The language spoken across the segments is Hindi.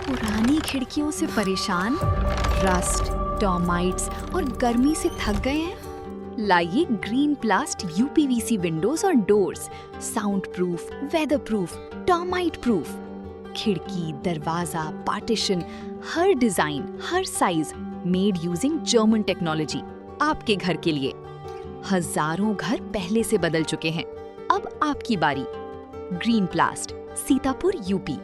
पुरानी खिड़कियों से परेशान, रस्ट, टर्माइट्स और गर्मी से थक गए हैं? लाइए ग्रीन प्लास्ट यूपीवीसी विंडोज और doors, sound proof, weather proof, termite proof. खिड़की, दरवाजा, पार्टीशन, हर डिजाइन, हर size, made using German technology, आपके घर के लिए। हजारों घर पहले से बदल चुके हैं, अब आपकी बारी। Green प्लास्ट, Sitapur, UP.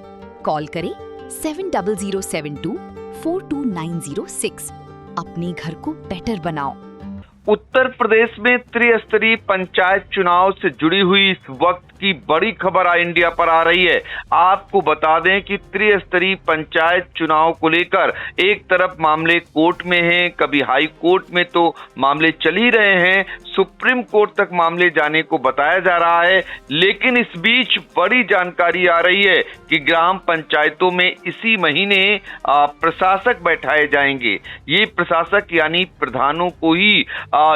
कॉल करें 7072424906। अपने घर को बेटर बनाओ। उत्तर प्रदेश में त्रिस्तरीय पंचायत चुनाव से जुड़ी हुई इस वक्त की बड़ी खबर इंडिया पर आ रही है। आपको बता दें कि त्रिस्तरीय पंचायत चुनाव को लेकर एक तरफ मामले कोर्ट में हैं, कभी हाई कोर्ट में तो मामले चल ही रहे हैं, सुप्रीम कोर्ट तक मामले जाने को बताया जा रहा है। लेकिन इस बीच बड़ी जानकारी आ रही है कि ग्राम पंचायतों में इसी महीने प्रशासक बैठाए जाएंगे। ये प्रशासक यानी प्रधानों को ही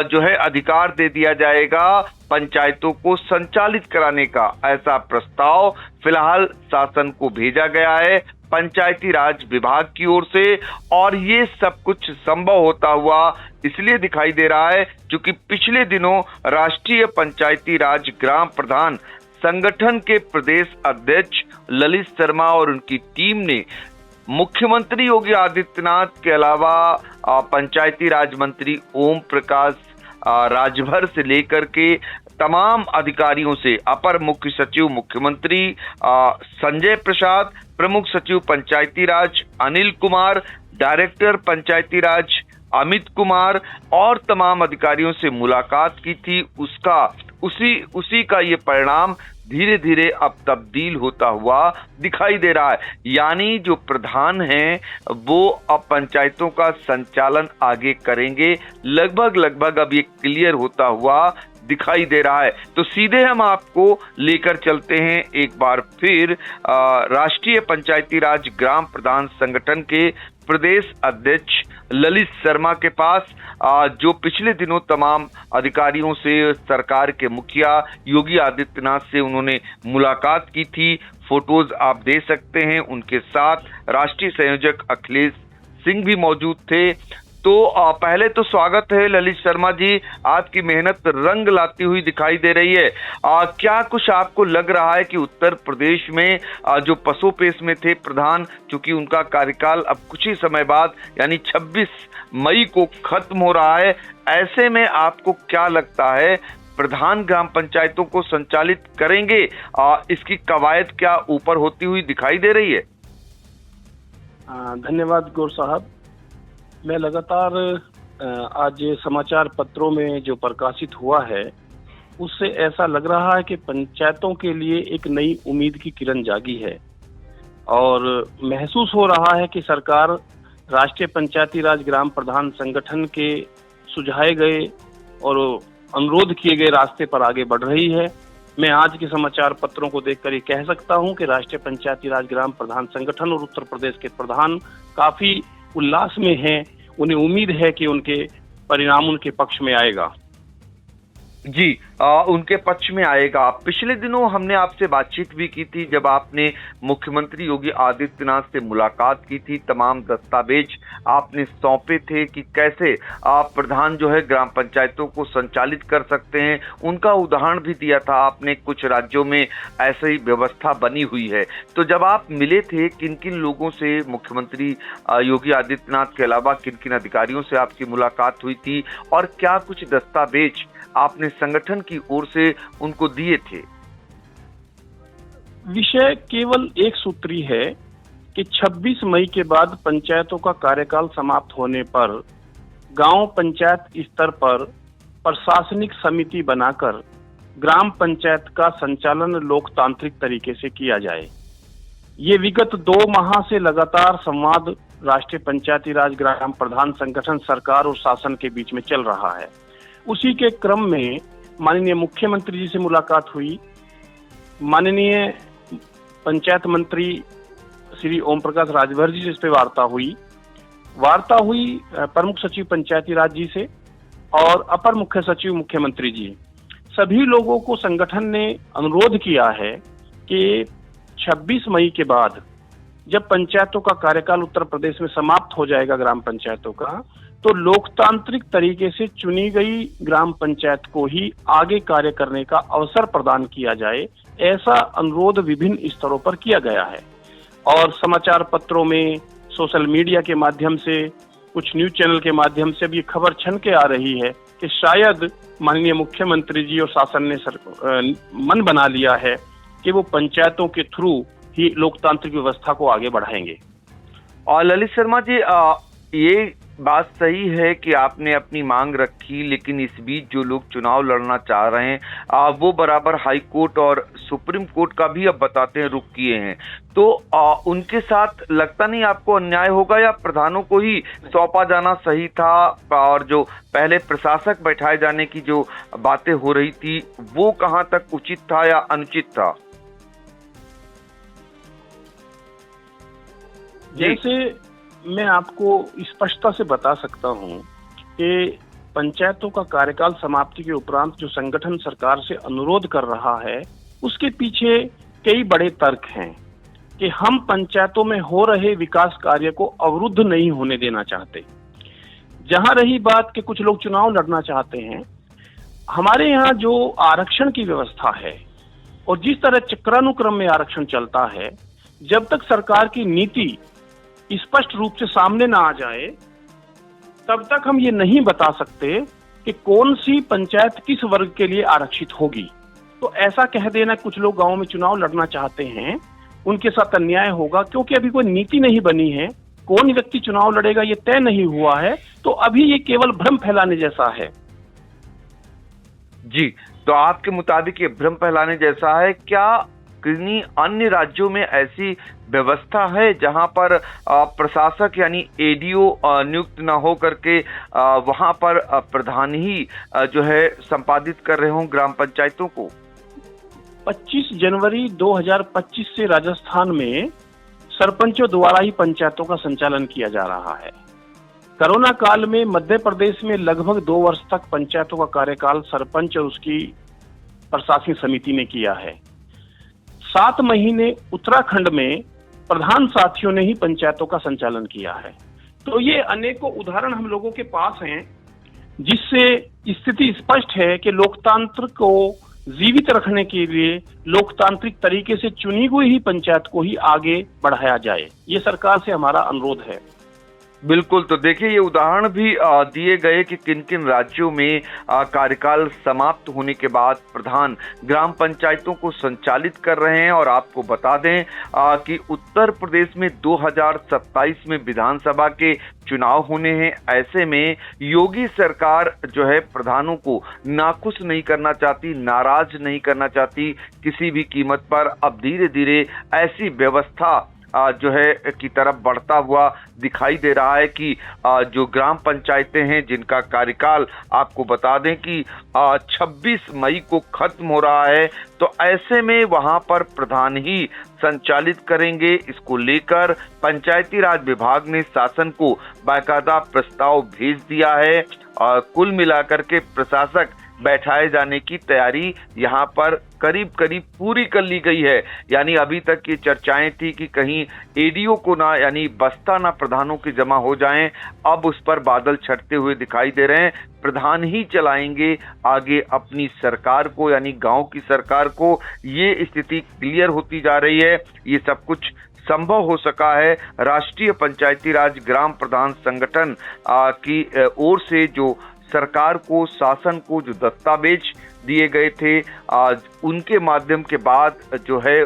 जो है अधिकार दे दिया जाएगा पंचायतों को संचालित कराने का। ऐसा प्रस्ताव फिलहाल शासन को भेजा गया है पंचायती राज विभाग की ओर से, और ये सब कुछ संभव होता हुआ इसलिए दिखाई दे रहा है क्योंकि पिछले दिनों राष्ट्रीय पंचायती राज ग्राम प्रधान संगठन के प्रदेश अध्यक्ष ललित शर्मा और उनकी टीम ने मुख्यमंत्री योगी आदित्यनाथ के अलावा पंचायती राज मंत्री ओम प्रकाश राजभर से लेकर के तमाम अधिकारियों से, अपर मुख्य सचिव मुख्यमंत्री संजय प्रसाद, प्रमुख सचिव पंचायती राज अनिल कुमार, डायरेक्टर पंचायती राज अमित कुमार और तमाम अधिकारियों से मुलाकात की थी। उसी का ये परिणाम धीरे धीरे अब तब्दील होता हुआ दिखाई दे रहा है। यानी जो प्रधान हैं वो अब पंचायतों का संचालन आगे करेंगे। लगभग अब ये क्लियर होता हुआ दिखाई दे रहा है। तो सीधे हम आपको लेकर चलते हैं एक बार फिर राष्ट्रीय पंचायती राज ग्राम प्रधान संगठन के प्रदेश अध्यक्ष ललित शर्मा के पास, जो पिछले दिनों तमाम अधिकारियों से, सरकार के मुखिया योगी आदित्यनाथ से उन्होंने मुलाकात की थी। फोटोज आप दे सकते हैं। उनके साथ राष्ट्रीय संयोजक अखिलेश सिंह भी मौजूद थे। तो पहले तो स्वागत है ललित शर्मा जी, आपकी मेहनत रंग लाती हुई दिखाई दे रही है। क्या कुछ आपको लग रहा है कि उत्तर प्रदेश में जो पसोपेश में थे प्रधान, चूंकि उनका कार्यकाल अब कुछ ही समय बाद यानी 26 मई को खत्म हो रहा है, ऐसे में आपको क्या लगता है प्रधान ग्राम पंचायतों को संचालित करेंगे? इसकी कवायद क्या ऊपर होती हुई दिखाई दे रही है? धन्यवाद गौर साहब। मैं लगातार आज समाचार पत्रों में जो प्रकाशित हुआ है उससे ऐसा लग रहा है कि पंचायतों के लिए एक नई उम्मीद की किरण जागी है और महसूस हो रहा है कि सरकार राष्ट्रीय पंचायती राज ग्राम प्रधान संगठन के सुझाए गए और अनुरोध किए गए रास्ते पर आगे बढ़ रही है। मैं आज के समाचार पत्रों को देखकर ये कह सकता हूं कि राष्ट्रीय पंचायती राज ग्राम प्रधान संगठन और उत्तर प्रदेश के प्रधान काफी उल्लास में हैं। उन्हें उम्मीद है कि उनके परिणाम उनके पक्ष में आएगा। जी, उनके पक्ष में आएगा। पिछले दिनों हमने आपसे बातचीत भी की थी जब आपने मुख्यमंत्री योगी आदित्यनाथ से मुलाकात की थी। तमाम दस्तावेज आपने सौंपे थे कि कैसे आप प्रधान जो है ग्राम पंचायतों को संचालित कर सकते हैं। उनका उदाहरण भी दिया था आपने, कुछ राज्यों में ऐसी ही व्यवस्था बनी हुई है। तो जब आप मिले थे, किन किन लोगों से मुख्यमंत्री योगी आदित्यनाथ के अलावा किन किन अधिकारियों से आपकी मुलाकात हुई थी और क्या कुछ दस्तावेज आपने संगठन की ओर से उनको दिए थे? विषय केवल एक सूत्री है कि 26 मई के बाद पंचायतों का कार्यकाल समाप्त होने पर गांव पंचायत स्तर पर प्रशासनिक समिति बनाकर ग्राम पंचायत का संचालन लोकतांत्रिक तरीके से किया जाए। ये विगत 2 माह से लगातार संवाद राष्ट्रीय पंचायती राज ग्राम प्रधान संगठन सरकार और शासन के बीच में चल रहा है। उसी के क्रम में माननीय मुख्यमंत्री जी से मुलाकात हुई, माननीय पंचायत मंत्री श्री ओम प्रकाश राजभर जी से इस पे वार्ता हुई प्रमुख सचिव पंचायती राज जी से और अपर मुख्य सचिव मुख्यमंत्री जी। सभी लोगों को संगठन ने अनुरोध किया है कि 26 मई के बाद जब पंचायतों का कार्यकाल उत्तर प्रदेश में समाप्त हो जाएगा ग्राम पंचायतों का, तो लोकतांत्रिक तरीके से चुनी गई ग्राम पंचायत को ही आगे कार्य करने का अवसर प्रदान किया जाए, ऐसा अनुरोध विभिन्न स्तरों पर किया गया है। और समाचार पत्रों में, सोशल मीडिया के माध्यम से, कुछ न्यूज चैनल के माध्यम से भी खबर छन के आ रही है कि शायद माननीय मुख्यमंत्री जी और शासन ने मन बना लिया है कि वो पंचायतों के थ्रू ही लोकतांत्रिक व्यवस्था को आगे बढ़ाएंगे। और ललित शर्मा जी, ये बात सही है कि आपने अपनी मांग रखी, लेकिन इस बीच जो लोग चुनाव लड़ना चाह रहे हैं वो बराबर हाई कोर्ट और सुप्रीम कोर्ट का भी अब बताते हैं रुख किए हैं, तो उनके साथ लगता नहीं आपको अन्याय होगा, या प्रधानों को ही सौंपा जाना सही था और जो पहले प्रशासक बैठाए जाने की जो बातें हो रही थी वो कहां तक उचित था या अनुचित था? जैसे मैं आपको स्पष्टता से बता सकता हूं कि पंचायतों का कार्यकाल समाप्ति के उपरांत जो संगठन सरकार से अनुरोध कर रहा है, उसके पीछे कई बड़े तर्क हैं कि हम पंचायतों में हो रहे विकास कार्य को अवरुद्ध नहीं होने देना चाहते। जहां रही बात कि कुछ लोग चुनाव लड़ना चाहते हैं, हमारे यहाँ जो आरक्षण की व्यवस्था है और जिस तरह चक्रानुक्रम में आरक्षण चलता है, जब तक सरकार की नीति स्पष्ट रूप से सामने ना आ जाए, तब तक हम ये नहीं बता सकते कि कौन सी पंचायत किस वर्ग के लिए आरक्षित होगी। तो ऐसा कह देना कुछ लोग गांव में चुनाव लड़ना चाहते हैं, उनके साथ अन्याय होगा, क्योंकि अभी कोई नीति नहीं बनी है, कौन व्यक्ति चुनाव लड़ेगा ये तय नहीं हुआ है, तो अभी ये केवल भ्रम फैलाने जैसा है। जी, तो आपके मुताबिक ये भ्रम फैलाने जैसा है। क्या किन्हीं अन्य राज्यों में ऐसी व्यवस्था है जहां पर प्रशासक यानी एडीओ नियुक्त न हो करके वहां पर प्रधान ही जो है संपादित कर रहे हों ग्राम पंचायतों को? 25 जनवरी 2025 से राजस्थान में सरपंचों द्वारा ही पंचायतों का संचालन किया जा रहा है। कोरोना काल में मध्य प्रदेश में लगभग 2 वर्ष तक पंचायतों का कार्यकाल सरपंच और उसकी प्रशासनिक समिति ने किया है। 7 महीने उत्तराखंड में प्रधान साथियों ने ही पंचायतों का संचालन किया है। तो ये अनेकों उदाहरण हम लोगों के पास हैं, जिससे स्थिति स्पष्ट है कि लोकतंत्र को जीवित रखने के लिए लोकतांत्रिक तरीके से चुनी हुई ही पंचायत को ही आगे बढ़ाया जाए। ये सरकार से हमारा अनुरोध है। बिल्कुल, तो देखिए ये उदाहरण भी दिए गए कि किन किन राज्यों में कार्यकाल समाप्त होने के बाद प्रधान ग्राम पंचायतों को संचालित कर रहे हैं। और आपको बता दें कि उत्तर प्रदेश में 2027 में विधानसभा के चुनाव होने हैं। ऐसे में योगी सरकार जो है प्रधानों को नाखुश नहीं करना चाहती, नाराज नहीं करना चाहती किसी भी कीमत पर। अब धीरे धीरे ऐसी व्यवस्था जो है की तरफ बढ़ता हुआ दिखाई दे रहा है कि जो ग्राम पंचायतें हैं जिनका कार्यकाल आपको बता दें कि 26 मई को खत्म हो रहा है, तो ऐसे में वहां पर प्रधान ही संचालित करेंगे। इसको लेकर पंचायती राज विभाग ने शासन को बाकायदा प्रस्ताव भेज दिया है और कुल मिलाकर के प्रशासक बैठाए जाने की तैयारी यहाँ पर करीब करीब पूरी कर ली गई है। यानी अभी तक ये चर्चाएं थी कि कहीं एडीओ को ना यानी बस्ता ना प्रधानों के जमा हो जाएं, अब उस पर बादल छटते हुए दिखाई दे रहे हैं। प्रधान ही चलाएंगे आगे अपनी सरकार को, यानी गांव की सरकार को। ये स्थिति क्लियर होती जा रही है। ये सब कुछ संभव हो सका है राष्ट्रीय पंचायती राज ग्राम प्रधान संगठन की ओर से जो सरकार को, शासन को जो दस्तावेज दिए गए थे उनके माध्यम के बाद जो है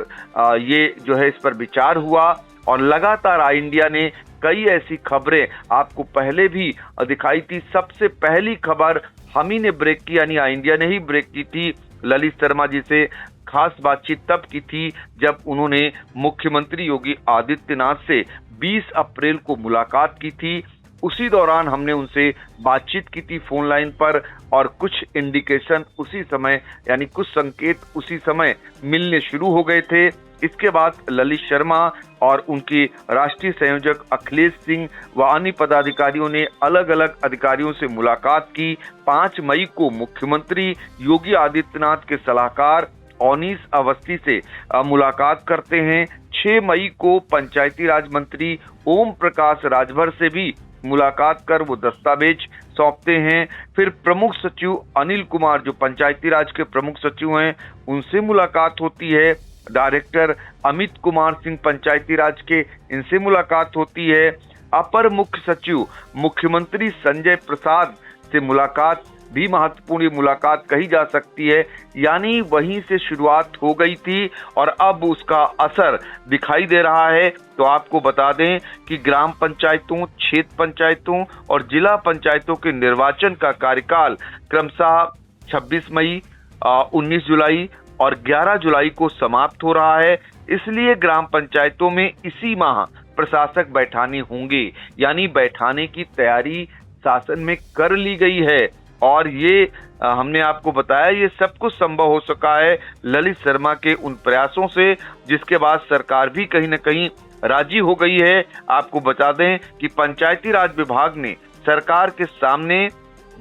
ये जो है इस पर विचार हुआ। और लगातार आई इंडिया ने कई ऐसी खबरें आपको पहले भी दिखाई थी। सबसे पहली खबर हम ही ने ब्रेक की, यानी आई इंडिया ने ही ब्रेक की थी। ललित शर्मा जी से खास बातचीत तब की थी जब उन्होंने मुख्यमंत्री योगी आदित्यनाथ से 20 अप्रैल को मुलाकात की थी। उसी दौरान हमने उनसे बातचीत की थी फोन लाइन पर, और कुछ इंडिकेशन उसी समय यानी कुछ संकेत उसी समय मिलने शुरू हो गए थे। इसके बाद ललित शर्मा और उनके राष्ट्रीय संयोजक अखिलेश सिंह व अन्य पदाधिकारियों ने अलग अलग अधिकारियों से मुलाकात की। 5 मई को मुख्यमंत्री योगी आदित्यनाथ के सलाहकार ओनीस अवस्थी से मुलाकात करते हैं। 6 मई को पंचायती राज मंत्री ओम प्रकाश राजभर से भी मुलाकात कर वो दस्तावेज सौंपते हैं। फिर प्रमुख सचिव अनिल कुमार, जो पंचायती राज के प्रमुख सचिव हैं, उनसे मुलाकात होती है। डायरेक्टर अमित कुमार सिंह पंचायती राज के, इनसे मुलाकात होती है। अपर मुख्य सचिव मुख्यमंत्री संजय प्रसाद से मुलाकात भी महत्वपूर्ण मुलाकात कही जा सकती है। यानी वहीं से शुरुआत हो गई थी और अब उसका असर दिखाई दे रहा है। तो आपको बता दें कि ग्राम पंचायतों, क्षेत्र पंचायतों और जिला पंचायतों के निर्वाचन का कार्यकाल क्रमशः 26 मई, 19 जुलाई और 11 जुलाई को समाप्त हो रहा है। इसलिए ग्राम पंचायतों में इसी माह प्रशासक बैठाने होंगे, यानी बैठाने की तैयारी शासन में कर ली गई है। और ये हमने आपको बताया, ये सब कुछ संभव हो सका है ललित शर्मा के उन प्रयासों से, जिसके बाद सरकार भी कहीं न कहीं राजी हो गई है। आपको बता दें कि पंचायती राज विभाग ने सरकार के सामने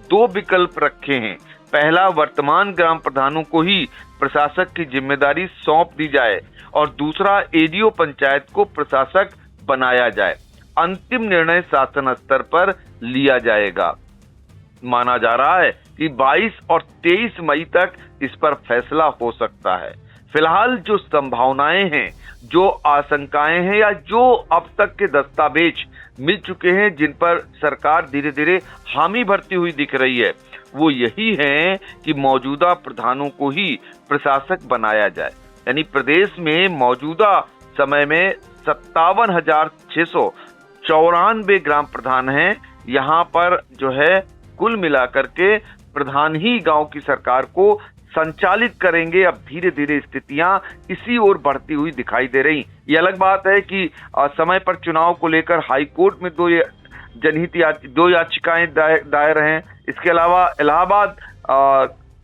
2 विकल्प रखे हैं। पहला, वर्तमान ग्राम प्रधानों को ही प्रशासक की जिम्मेदारी सौंप दी जाए और दूसरा, एडीओ पंचायत को प्रशासक बनाया जाए। अंतिम निर्णय शासन स्तर पर लिया जाएगा। माना जा रहा है कि 22 और 23 मई तक इस पर फैसला हो सकता है। फिलहाल जो संभावनाएं हैं, जो आशंकाएं हैं या जो अब तक के दस्तावेज मिल चुके हैं, जिन पर सरकार धीरे धीरे हामी भरती हुई दिख रही है, वो यही है कि मौजूदा प्रधानों को ही प्रशासक बनाया जाए। यानी प्रदेश में मौजूदा समय में 57,694 ग्राम प्रधान हैं। यहाँ पर जो है कुल मिलाकर के प्रधान ही गांव की सरकार को संचालित करेंगे। अब धीरे धीरे स्थितियां इसी ओर बढ़ती हुई दिखाई दे रही। ये अलग बात है कि समय पर चुनाव को लेकर हाई कोर्ट में 2 याचिकाएं दायर हैं। इसके अलावा इलाहाबाद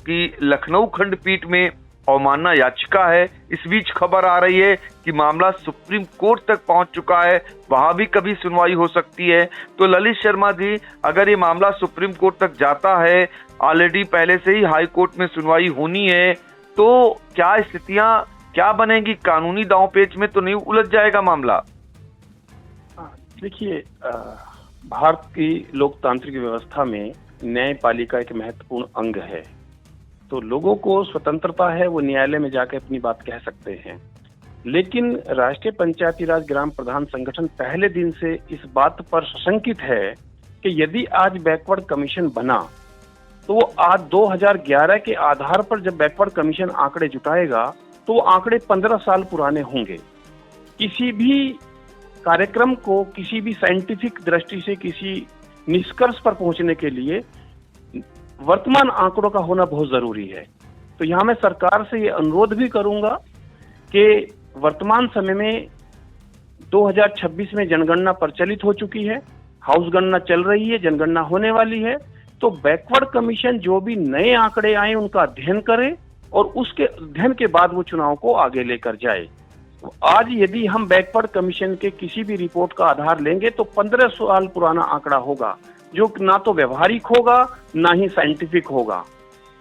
की लखनऊ खंडपीठ में अवमानना याचिका है। इस बीच खबर आ रही है कि मामला सुप्रीम कोर्ट तक पहुंच चुका है, वहां भी कभी सुनवाई हो सकती है। तो ललित शर्मा जी, अगर ये मामला सुप्रीम कोर्ट तक जाता है, ऑलरेडी पहले से ही हाई कोर्ट में सुनवाई होनी है, तो क्या स्थितियां क्या बनेगी? कानूनी दांवपेच में तो नहीं उलझ जाएगा मामला? देखिए, भारत की लोकतांत्रिक व्यवस्था में न्यायपालिका एक महत्वपूर्ण अंग है। तो लोगों को स्वतंत्रता है, वो न्यायालय में जाकर अपनी बात कह सकते हैं। लेकिन राष्ट्रीय पंचायती राज ग्राम प्रधान संगठन पहले दिन से इस बात पर सशंकित है कि यदि आज बैकवर्ड कमीशन बना तो वो आज 2011 के आधार पर जब बैकवर्ड कमीशन आंकड़े जुटाएगा तो वो आंकड़े 15 साल पुराने होंगे। किसी भी कार्यक्रम को, किसी भी साइंटिफिक दृष्टि से किसी निष्कर्ष पर पहुंचने के लिए वर्तमान आंकड़ों का होना बहुत जरूरी है। तो यहाँ मैं सरकार से ये अनुरोध भी करूंगा कि वर्तमान समय में 2026 में जनगणना प्रचलित हो चुकी है, हाउस गणना चल रही है, जनगणना होने वाली है। तो बैकवर्ड कमीशन जो भी नए आंकड़े आए उनका अध्ययन करे और उसके अध्ययन के बाद वो चुनाव को आगे लेकर जाए। आज यदि हम बैकवर्ड कमीशन के किसी भी रिपोर्ट का आधार लेंगे तो 15 साल पुराना आंकड़ा होगा, जो ना तो व्यवहारिक होगा ना ही साइंटिफिक होगा।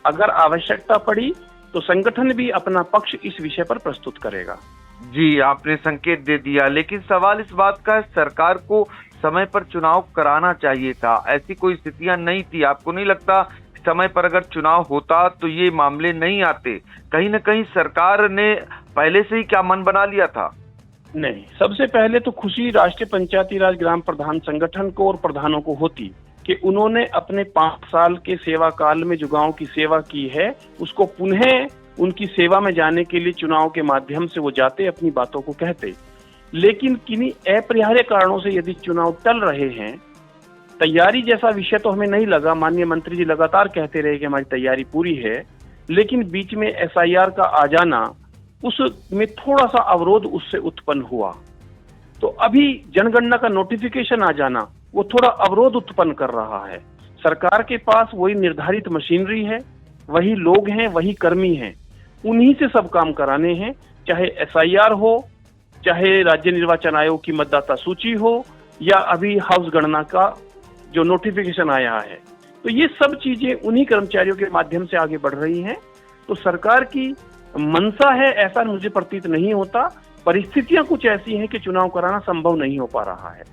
अगर आवश्यकता पड़ी तो संगठन भी अपना पक्ष इस विषय पर प्रस्तुत करेगा। जी, आपने संकेत दे दिया, लेकिन सवाल इस बात का है, सरकार को समय पर चुनाव कराना चाहिए था। ऐसी कोई स्थितियां नहीं थी। आपको नहीं लगता समय पर अगर चुनाव होता तो ये मामले नहीं आते? कहीं न कहीं सरकार ने पहले से ही क्या मन बना लिया था? नहीं, सबसे पहले तो खुशी राष्ट्रीय पंचायती राज ग्राम प्रधान संगठन को और प्रधानों को होती कि उन्होंने अपने 5 साल के सेवा काल में जो गांव की सेवा की है उसको पुनः उनकी सेवा में जाने के लिए चुनाव के माध्यम से वो जाते, अपनी बातों को कहते। लेकिन किन्हीं अपरिहार्य कारणों से यदि चुनाव टल रहे हैं, तैयारी जैसा विषय तो हमें नहीं लगा। माननीय मंत्री जी लगातार कहते रहे कि हमारी तैयारी पूरी है, लेकिन बीच में SIR का आ जाना, उसमें थोड़ा सा अवरोध उससे उत्पन्न हुआ। तो अभी जनगणना का नोटिफिकेशन आ जाना वो थोड़ा अवरोध उत्पन्न कर रहा है। सरकार के पास वही निर्धारित मशीनरी है, वही लोग हैं, वही कर्मी हैं, उन्हीं से सब काम कराने हैं, चाहे SIR हो, चाहे राज्य निर्वाचन आयोग की मतदाता सूची हो, या अभी हाउस गणना का जो नोटिफिकेशन आया है। तो ये सब चीजें उन्हीं कर्मचारियों के माध्यम से आगे बढ़ रही हैं। तो सरकार की मंशा है ऐसा मुझे प्रतीत नहीं होता परिस्थितियां कुछ ऐसी हैं कि चुनाव कराना संभव नहीं हो पा रहा है।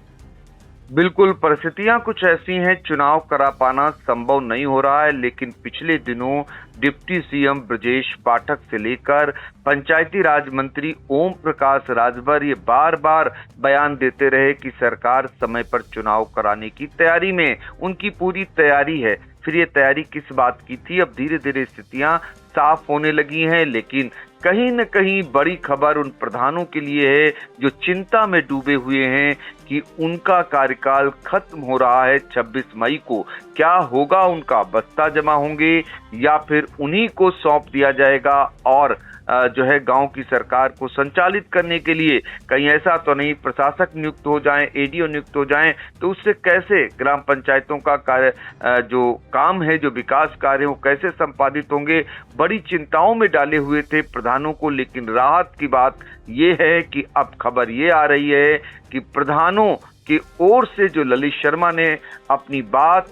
बिल्कुल, परिस्थितियां कुछ ऐसी हैं, चुनाव करा पाना संभव नहीं हो रहा है। लेकिन पिछले दिनों डिप्टी सीएम ब्रजेश पाठक से लेकर पंचायती राज मंत्री ओम प्रकाश राजभर ये बार बार बयान देते रहे कि सरकार समय पर चुनाव कराने की तैयारी में, उनकी पूरी तैयारी है। फिर ये तैयारी किस बात की थी? अब धीरे धीरे स्थितियां साफ होने लगी हैं, लेकिन कहीं न कहीं बड़ी खबर उन प्रधानों के लिए है जो चिंता में डूबे हुए हैं कि उनका कार्यकाल खत्म हो रहा है 26 मई को। क्या होगा? उनका बस्ता जमा होंगे या फिर उन्हीं को सौंप दिया जाएगा और जो है गांव की सरकार को संचालित करने के लिए कहीं ऐसा तो नहीं प्रशासक नियुक्त हो जाएं, एडीओ नियुक्त हो जाएं, तो उससे कैसे ग्राम पंचायतों का कार्य जो काम है, जो विकास कार्य वो कैसे संपादित होंगे? बड़ी चिंताओं में डाले हुए थे प्रधानों को। लेकिन राहत की बात ये है कि अब खबर ये आ रही है कि प्रधानों की ओर से जो ललित शर्मा ने अपनी बात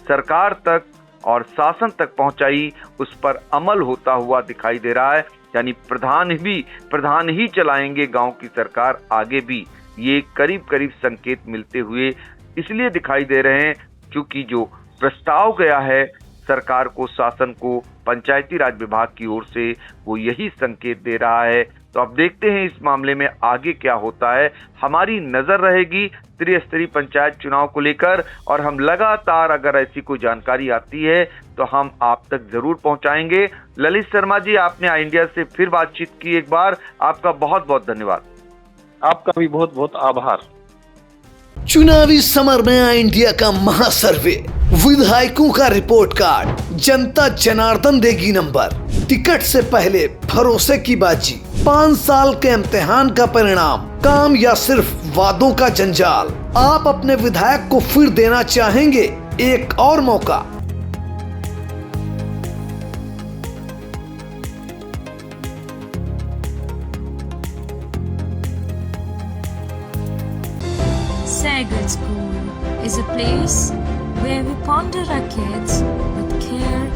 सरकार तक और शासन तक पहुंचाई, उस पर अमल होता हुआ दिखाई दे रहा है। यानी प्रधान ही चलाएंगे गांव की सरकार आगे भी। ये करीब करीब संकेत मिलते हुए इसलिए दिखाई दे रहे हैं क्योंकि जो प्रस्ताव गया है सरकार को, शासन को, पंचायती राज विभाग की ओर से, वो यही संकेत दे रहा है। तो अब देखते हैं इस मामले में आगे क्या होता है। हमारी नजर रहेगी त्रिस्तरीय पंचायत चुनाव को लेकर और हम लगातार अगर ऐसी कोई जानकारी आती है तो हम आप तक जरूर पहुंचाएंगे। ललित शर्मा जी, आपने आई इंडिया से फिर बातचीत की, एक बार आपका बहुत बहुत धन्यवाद। आपका भी बहुत बहुत आभार। चुनावी समर में आई इंडिया का महासर्वे, विधायकों का रिपोर्ट कार्ड, जनता जनार्दन देगी नंबर, टिकट से पहले भरोसे की बाजी, 5 साल के इम्तिहान का परिणाम, काम या सिर्फ वादों का जंजाल। आप अपने विधायक को फिर देना चाहेंगे एक और मौका? Sagar School is a place where we ponder our kids with care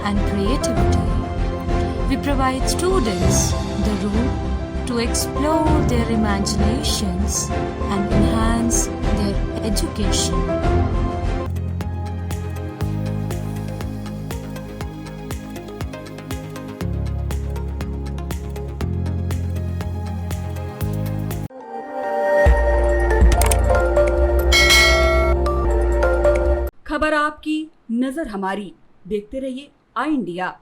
and creativity. We provide students the room to explore their imaginations and enhance their education. खबर आपकी, नजर हमारी। देखते रहिए आई इंडिया।